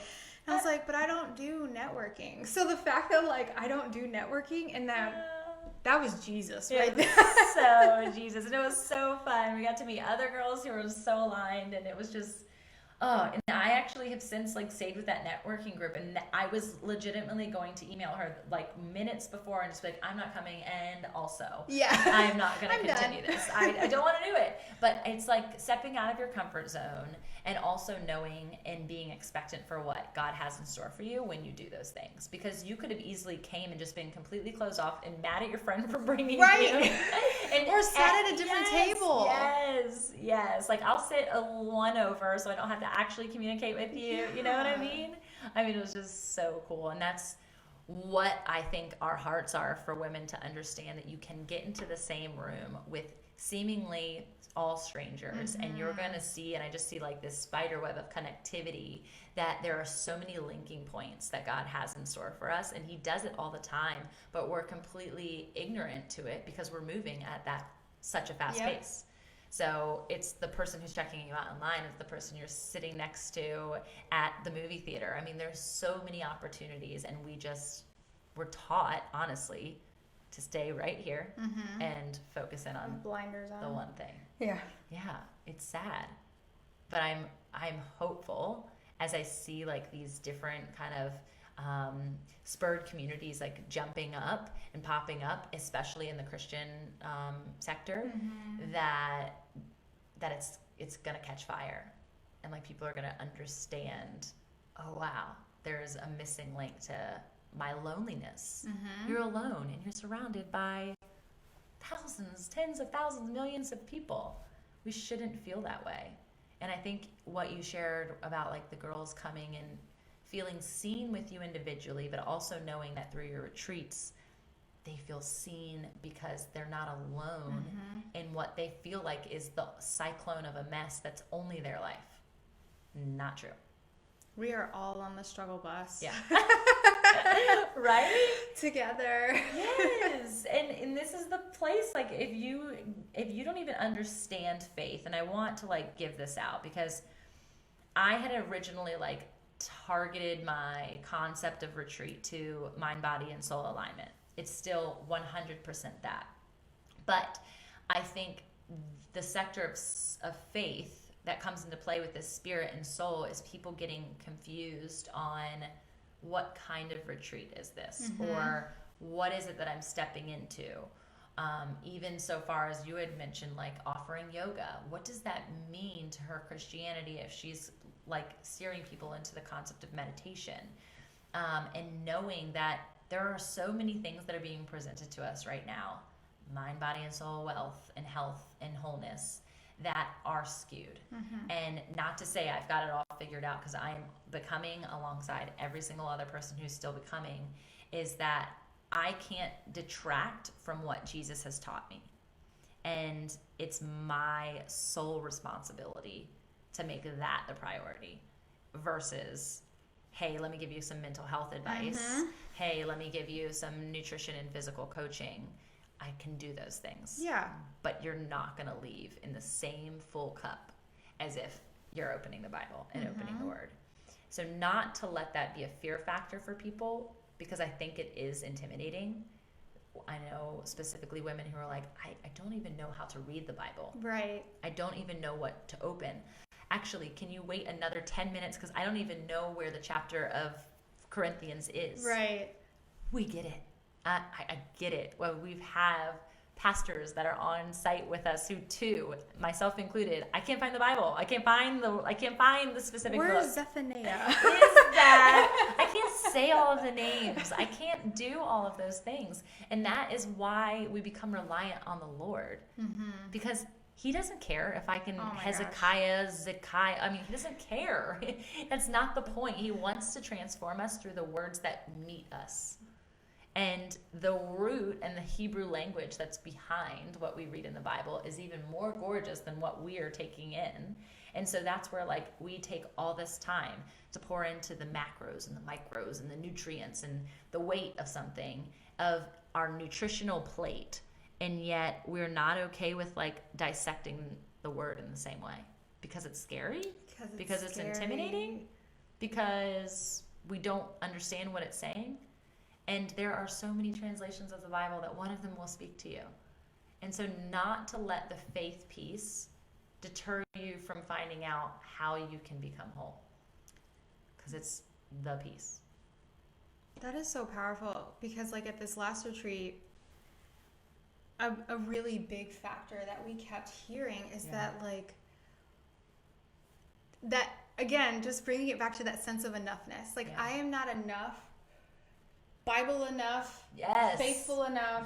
And I was like, but I don't do networking. So the fact that like, I don't do networking and that was Jesus, right? So Jesus. And it was so fun. We got to meet other girls who were so aligned, and it was just, and I actually have since like stayed with that networking group, and I was legitimately going to email her like minutes before and just be like, I'm not coming, and also I'm not going to continue this. I don't want to do it. But it's like stepping out of your comfort zone and also knowing and being expectant for what God has in store for you when you do those things. Because you could have easily came and just been completely closed off and mad at your friend for bringing you. Or sat at a different table. Yes. Like I'll sit one over so I don't have to actually communicate with you. You know what I mean? It was just so cool. And that's what I think our hearts are for women, to understand that you can get into the same room with seemingly all strangers, and you're going to see, and I just see like this spider web of connectivity, that there are so many linking points that God has in store for us, and he does it all the time, but we're completely ignorant to it because we're moving at such a fast pace. So it's the person who's checking you out online, it's the person you're sitting next to at the movie theater. There's so many opportunities, and we're taught, honestly, to stay right here and focus in on blinders on the one thing. Yeah, it's sad, but I'm hopeful as I see like these different kind of spurred communities like jumping up and popping up, especially in the Christian sector, that it's gonna catch fire, and like people are gonna understand, oh wow, there's a missing link to my loneliness. You're alone and you're surrounded by thousands, tens of thousands, millions of people. We shouldn't feel that way. And I think what you shared about like the girls coming and feeling seen with you individually, but also knowing that through your retreats, they feel seen because they're not alone in what they feel like is the cyclone of a mess that's only their life. Not true. We are all on the struggle bus. Yeah. Right? Together. Yes. And this is the place, like if you don't even understand faith, and I want to like give this out because I had originally like targeted my concept of retreat to mind, body, and soul alignment. It's still 100% that. But I think the sector of faith that comes into play with this spirit and soul is people getting confused on what kind of retreat is this, or what is it that I'm stepping into, Even so far as you had mentioned, like offering yoga. What does that mean to her Christianity if she's like steering people into the concept of meditation? And knowing that there are so many things that are being presented to us right now, mind, body, and soul, wealth, and health, and wholeness, that are skewed. And not to say I've got it all figured out, because I'm becoming, alongside every single other person who's still becoming, is that I can't detract from what Jesus has taught me. And it's my sole responsibility to make that the priority versus, hey, let me give you some mental health advice. Hey, let me give you some nutrition and physical coaching. I can do those things. Yeah. But you're not going to leave in the same full cup as if you're opening the Bible and opening the Word. So not to let that be a fear factor for people, because I think it is intimidating. I know specifically women who are like, I don't even know how to read the Bible. Right. I don't even know what to open. Actually, can you wait another 10 minutes? Because I don't even know where the chapter of Corinthians is. Right. We get it. I get it. Well, we have pastors that are on site with us who, too, myself included, I can't find the Bible. I can't find the specific book. Where's Zephaniah? Is that? I can't say all of the names. I can't do all of those things. And that is why we become reliant on the Lord. Because he doesn't care if I can Hezekiah, Zekiah. I mean, he doesn't care. That's not the point. He wants to transform us through the words that meet us. And the root and the Hebrew language that's behind what we read in the Bible is even more gorgeous than what we are taking in. And so that's where, like, we take all this time to pour into the macros and the micros and the nutrients and the weight of something, of our nutritional plate. And yet we're not okay with, like, dissecting the word in the same way because it's scary, because it's intimidating, because we don't understand what it's saying. And there are so many translations of the Bible that one of them will speak to you. And so not to let the faith piece deter you from finding out how you can become whole. Because it's the piece. That is so powerful, because like at this last retreat, a really big factor that we kept hearing is that, like, that, again, just bringing it back to that sense of enoughness. Like, I am not enough. Bible enough, faithful enough,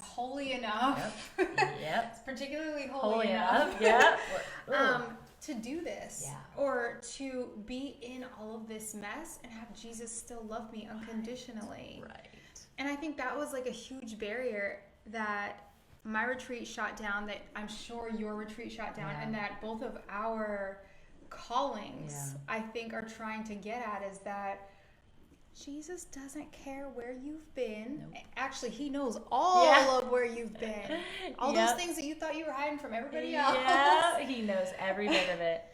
holy enough, particularly holy enough, to do this, or to be in all of this mess and have Jesus still love me unconditionally. Right. And I think that was like a huge barrier that my retreat shot down, that I'm sure your retreat shot down, and that both of our callings, I think, are trying to get at, is that Jesus doesn't care where you've been. Nope. Actually, he knows all of where you've been. All those things that you thought you were hiding from everybody else. Yeah, he knows every bit of it.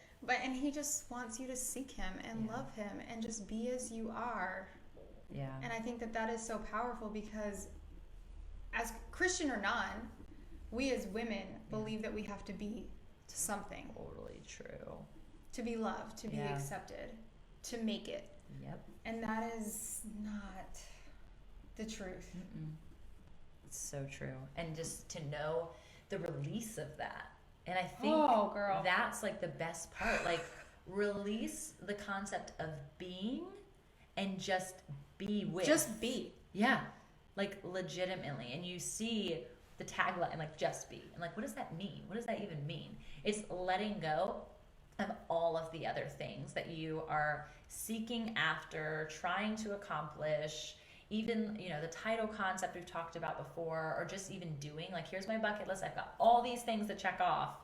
And he just wants you to seek him and love him and just be as you are. Yeah. And I think that that is so powerful, because as Christian or non, we as women believe that we have to be something. Totally true. To be loved, to be accepted, to make it. Yep. And that is not the truth. It's so true. And just to know the release of that. And I think that's like the best part. Like, release the concept of being and just be with. Just be. Yeah. Like, legitimately. And you see the tagline, like, just be. And like, what does that mean? What does that even mean? It's letting go of all of the other things that you are seeking after, trying to accomplish, even, you know, the title concept we've talked about before, or just even doing, like, here's my bucket list, I've got all these things to check off.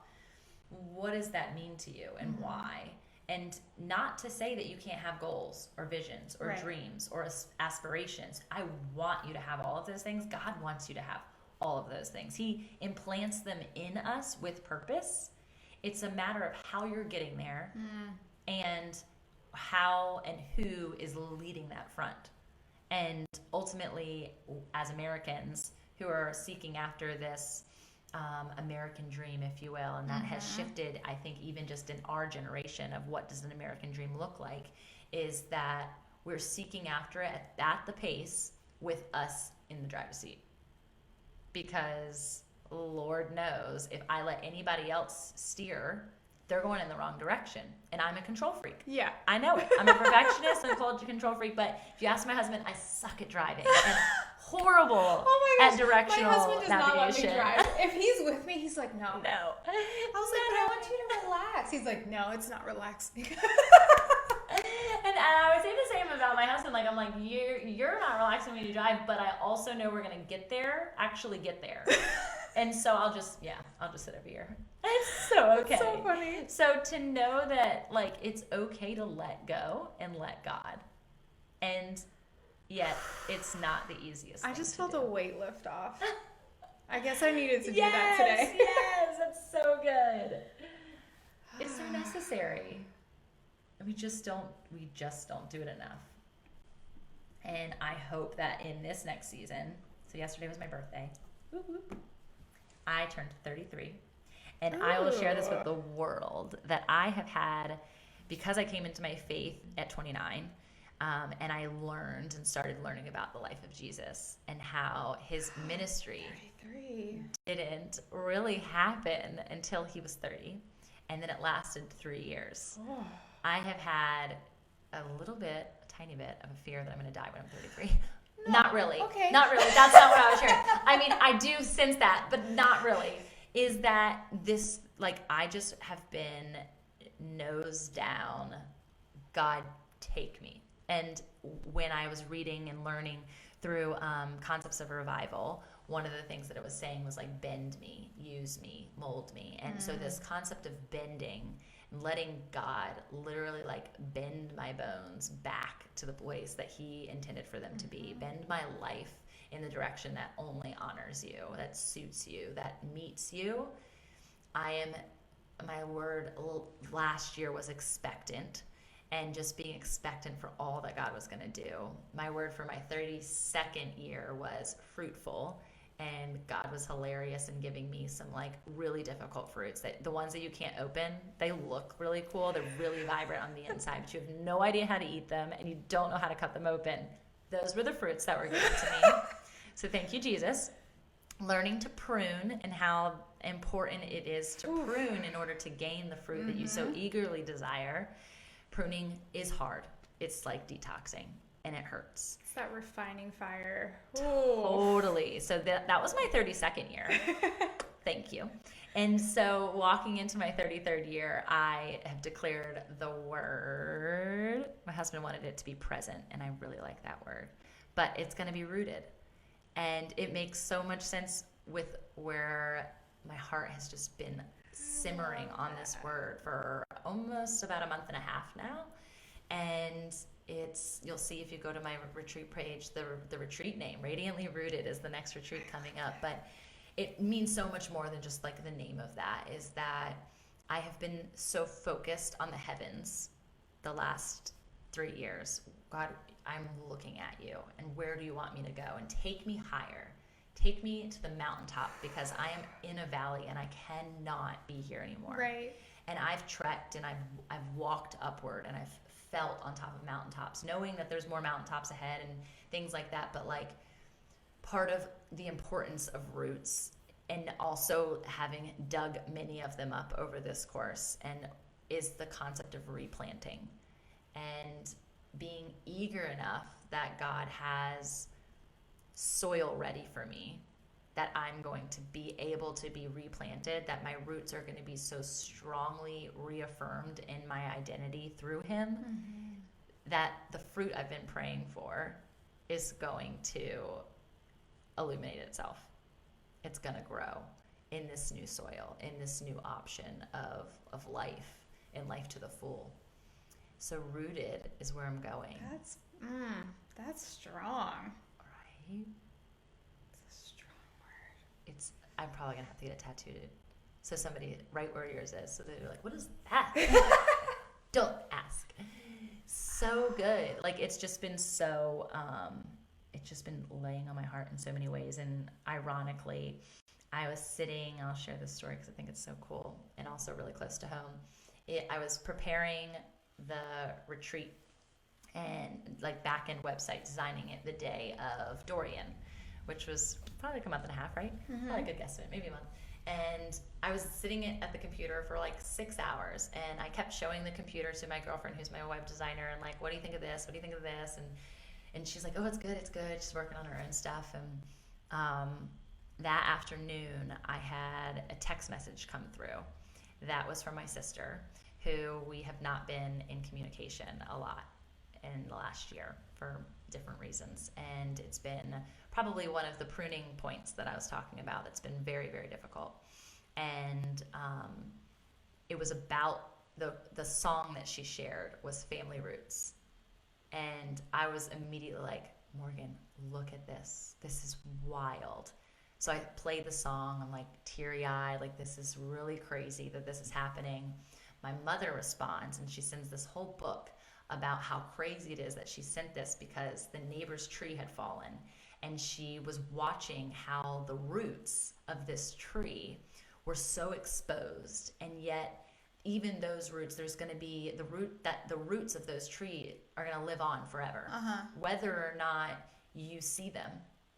What does that mean to you, and why? And not to say that you can't have goals or visions or dreams or aspirations. I want you to have all of those things. God wants you to have all of those things. He implants them in us with purpose. It's a matter of how you're getting there and how and who is leading that front. And ultimately, as Americans who are seeking after this American dream, if you will, and that has shifted, I think, even just in our generation of what does an American dream look like, is that we're seeking after it at the pace with us in the driver's seat. because Lord knows if I let anybody else steer, they're going in the wrong direction. And I'm a control freak. Yeah. I know it. I'm a perfectionist and a control freak. But if you ask my husband, I suck at driving. And horrible at directional my husband does navigation. not let me drive. If he's with me, he's like, no. No. I was like, but I want you to relax. He's like, no, it's not relaxing. And I would say the same about my husband. Like, I'm like, you're not relaxing me to drive, but I also know we're going to actually get there. And so I'll just sit over here. It's so okay. It's so funny. So to know that, like, it's okay to let go and let God. And yet it's not the easiest I thing just to felt do. a weight lift off. I guess I needed to do that today. Yes, that's so good. It's so necessary. We just don't do it enough. And I hope that in this next season, so yesterday was my birthday. Whoop, whoop. I turned 33. And I will share this with the world that I have had, because I came into my faith at 29, and I learned and started learning about the life of Jesus and how his ministry 33. didn't really happen until he was 30. And then it lasted 3 years. Oh. I have had a tiny bit of a fear that I'm going to die when I'm 33. No, not really. Okay. Not really. That's not what I was sharing. I mean, I do sense that, but not really. Is that this, like, I just have been nose down, God, take me. And when I was reading and learning through concepts of revival, one of the things that it was saying was, like, bend me, use me, mold me. And so this concept of bending, letting God literally, like, bend my bones back to the place that he intended for them to be, bend my life in the direction that only honors you, that suits you, that meets you. My word last year was expectant, and just being expectant for all that God was going to do. My word for my 32nd year was fruitful. And God was hilarious in giving me some, like, really difficult fruits. That the ones that you can't open, they look really cool. They're really vibrant on the inside, but you have no idea how to eat them, and you don't know how to cut them open. Those were the fruits that were given to me. So thank you, Jesus. Learning to prune and how important it is to prune in order to gain the fruit that you so eagerly desire. Pruning is hard. It's like detoxing. And it hurts. It's that refining fire. Totally. So that was my 32nd year. Thank you. And so walking into my 33rd year, I have declared the word. My husband wanted it to be present, and I really like that word. But it's going to be rooted. And it makes so much sense with where my heart has just been simmering on this word for almost about a month and a half now. And you'll see if you go to my retreat page, the retreat name, Radiantly Rooted, is the next retreat coming up. But it means so much more than just, like, the name of that, is that I have been so focused on the heavens the last 3 years. God, I'm looking at you, and where do you want me to go? And take me higher. Take me to the mountaintop, because I am in a valley and I cannot be here anymore. Right. And I've trekked and I've walked upward, and I've felt on top of mountaintops, knowing that there's more mountaintops ahead and things like that. But, like, part of the importance of roots, and also having dug many of them up over this course, and is the concept of replanting and being eager enough that God has soil ready for me, that I'm going to be able to be replanted, that my roots are going to be so strongly reaffirmed in my identity through him, that the fruit I've been praying for is going to illuminate itself. It's going to grow in this new soil, in this new option of life, and life to the full. So rooted is where I'm going. That's strong. Right? It's a strong word. I'm probably gonna have to get it tattooed. So somebody write where yours is. So they're like, what is that? Don't ask. So good. Like, it's just been so, it's just been laying on my heart in so many ways. And ironically, I was sitting, I'll share this story because I think it's so cool and also really close to home. I was preparing the retreat and, like, back-end website, designing it the day of Dorian, which was probably like a month and a half, right? Probably a good guesstimate, maybe a month. And I was sitting at the computer for like 6 hours, and I kept showing the computer to my girlfriend, who's my web designer, and like, what do you think of this? What do you think of this? And she's like, oh, it's good. She's working on her own stuff. And that afternoon, I had a text message come through that was from my sister, who we have not been in communication a lot in the last year for different reasons. And it's been probably one of the pruning points that I was talking about that's been very, very difficult. And it was about the song that she shared was Family Roots. And I was immediately like, Morgan, look at this. This is wild. So I played the song. I'm like teary-eyed, like this is really crazy that this is happening. My mother responds, and she sends this whole book about how crazy it is that she sent this because the neighbor's tree had fallen. And she was watching how the roots of this tree were so exposed, and yet even those roots, there's going to be the roots of those trees are going to live on forever. Whether or not you see them,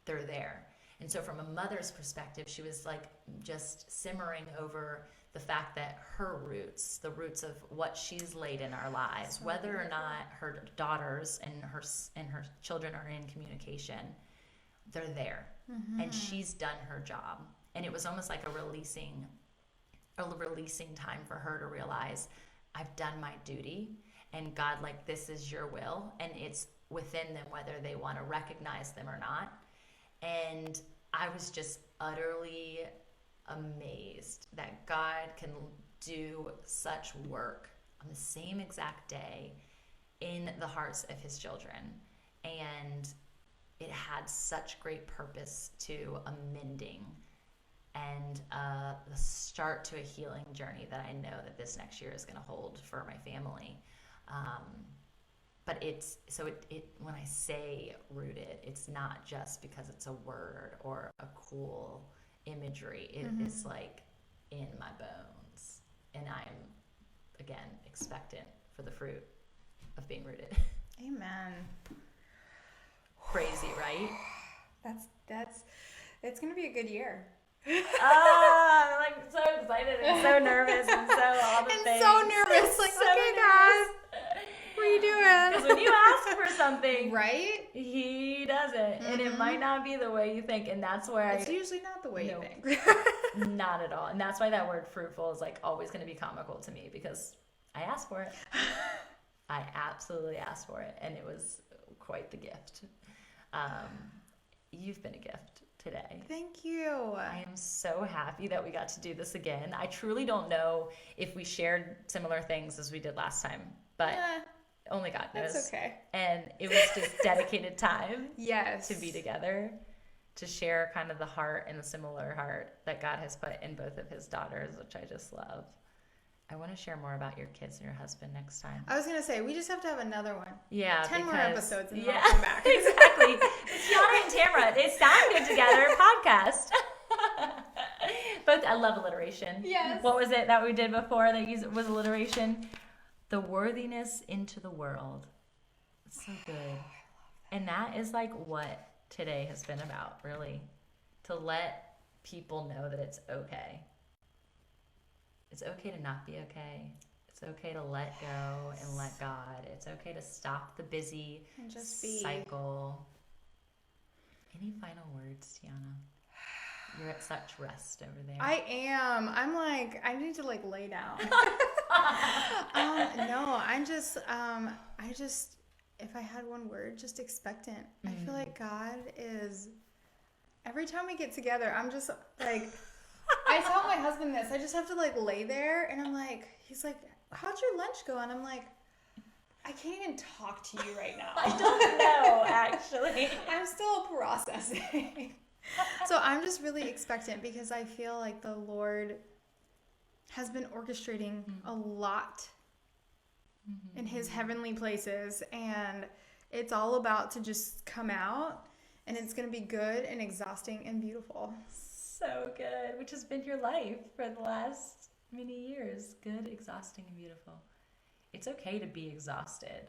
they're there. And so from a mother's perspective, she was like just simmering over the fact that her roots, the roots of what she's laid in our lives, whether or not her daughters and her children are in communication, they're there. And she's done her job. And it was almost like a releasing time for her to realize, I've done my duty, and God, like, this is your will, and it's within them whether they want to recognize them or not. And I was just utterly amazed that God can do such work on the same exact day in the hearts of his children. And it had such great purpose to amending and the start to a healing journey that I know that this next year is going to hold for my family. But when I say rooted, it's not just because it's a word or a cool imagery. It is like in my bones. And I'm, again, expectant for the fruit of being rooted. Amen. Crazy, right? It's going to be a good year. I'm like so excited and so nervous and so all the things. So nervous. Like, so okay, nervous. guys, what are you doing? Because when you ask for something, right? he does it. And it might not be the way you think. And that's where it's usually not the way you think. Not at all. And that's why that word fruitful is like always going to be comical to me, because I asked for it. I absolutely asked for it. And it was quite the gift. You've been a gift today. Thank you. I am so happy that we got to do this again. I truly don't know if we shared similar things as we did last time, but only God knows. That's okay. And it was just dedicated time yes, to be together, to share kind of the heart and the similar heart that God has put in both of his daughters, which I just love. I want to share more about your kids and your husband next time. I was going to say, we just have to have another one. Yeah. 10 more episodes and then yeah, I'll come back. Exactly. Tianna and Tamara, they sound good together. Podcast. Both, I love alliteration. Yes. What was it that we did before that was alliteration? The worthiness into the world. It's so good. And that is like what today has been about, really. To let people know that it's okay. It's okay to not be okay. It's okay to let go and let God. It's okay to stop the busy and just be. Cycle. Any final words, Tianna? You're at such rest over there. I am. I'm like, I need to like lay down. No, I'm just, if I had one word, just expectant. I feel like God is, every time we get together, I'm just like, I tell my husband this, I just have to like lay there and I'm like, he's like, how'd your lunch go? And I'm like, I can't even talk to you right now. I don't know, actually. I'm still processing. So I'm just really expectant because I feel like the Lord has been orchestrating a lot in his heavenly places, and it's all about to just come out, and it's going to be good and exhausting and beautiful. So good, which has been your life for the last many years. Good, exhausting, and beautiful. It's okay to be exhausted.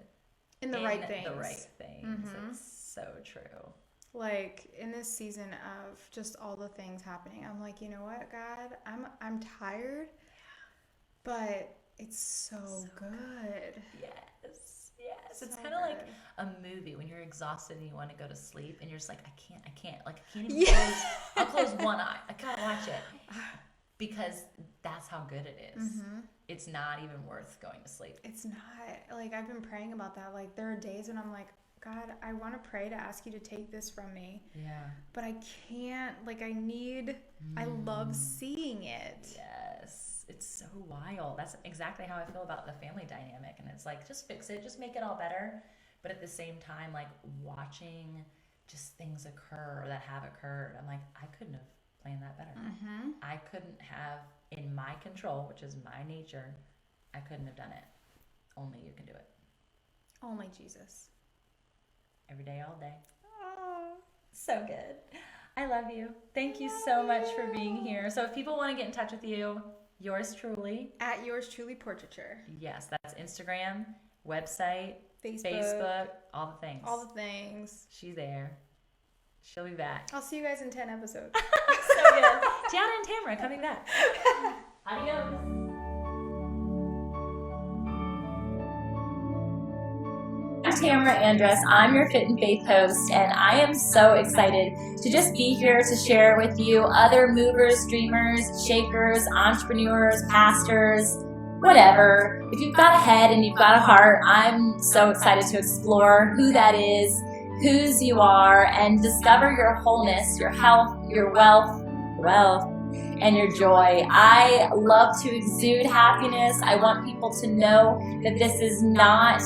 In the right things. The right things. It's so true. Like in this season of just all the things happening, I'm like, you know what, God, I'm tired, but it's so good. Yes. It's So kind of like good. a movie when you're exhausted and you want to go to sleep and you're just like, I can't. Like, I can't even Yeah. I'll close one eye. I gotta watch it. Because that's how good it is. Mm-hmm. It's not even worth going to sleep. It's not. Like, I've been praying about that. Like, there are days when I'm like, God, I want to pray to ask you to take this from me. Yeah. But I can't. Like, I love seeing it. Yes. It's so wild. That's exactly how I feel about the family dynamic. And it's like, just fix it, just make it all better. But at the same time, like watching just things occur that have occurred, I'm like, I couldn't have planned that better. Mm-hmm. I couldn't have, in my control, which is my nature, I couldn't have done it. Only you can do it. Only Jesus. Every day, all day. Oh. So good. I love you. Thank you so much for being here. So if people want to get in touch with you, yours truly. At yours truly portraiture. Yes, that's Instagram, website, Facebook, all the things. all the things. She's there. She'll be back. I'll see you guys in 10 episodes. So good. Tianna and Tamara coming back. Adios. I'm Tamara Andress. I'm your Fit and Faith host, and I am so excited to just be here to share with you other movers, dreamers, shakers, entrepreneurs, pastors, whatever. If you've got a head and you've got a heart, I'm so excited to explore who that is, whose you are, and discover your wholeness, your health, your wealth, and your joy. I love to exude happiness. I want people to know that this is not,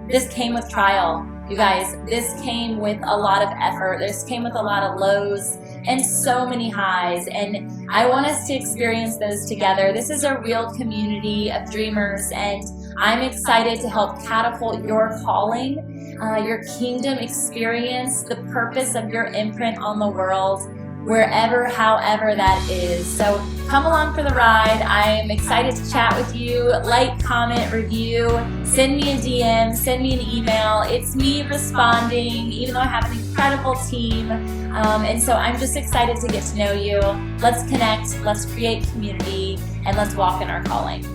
this came with trial. You guys, this came with a lot of effort. This came with a lot of lows and so many highs. And I want us to experience those together. This is a real community of dreamers, and I'm excited to help catapult your calling, your kingdom experience, the purpose of your imprint on the world, wherever, however that is. So come along for the ride. I'm excited to chat with you. Like, comment, review, send me a DM, send me an email. It's me responding, even though I have an incredible team. And so I'm just excited to get to know you. Let's connect, let's create community, and let's walk in our calling.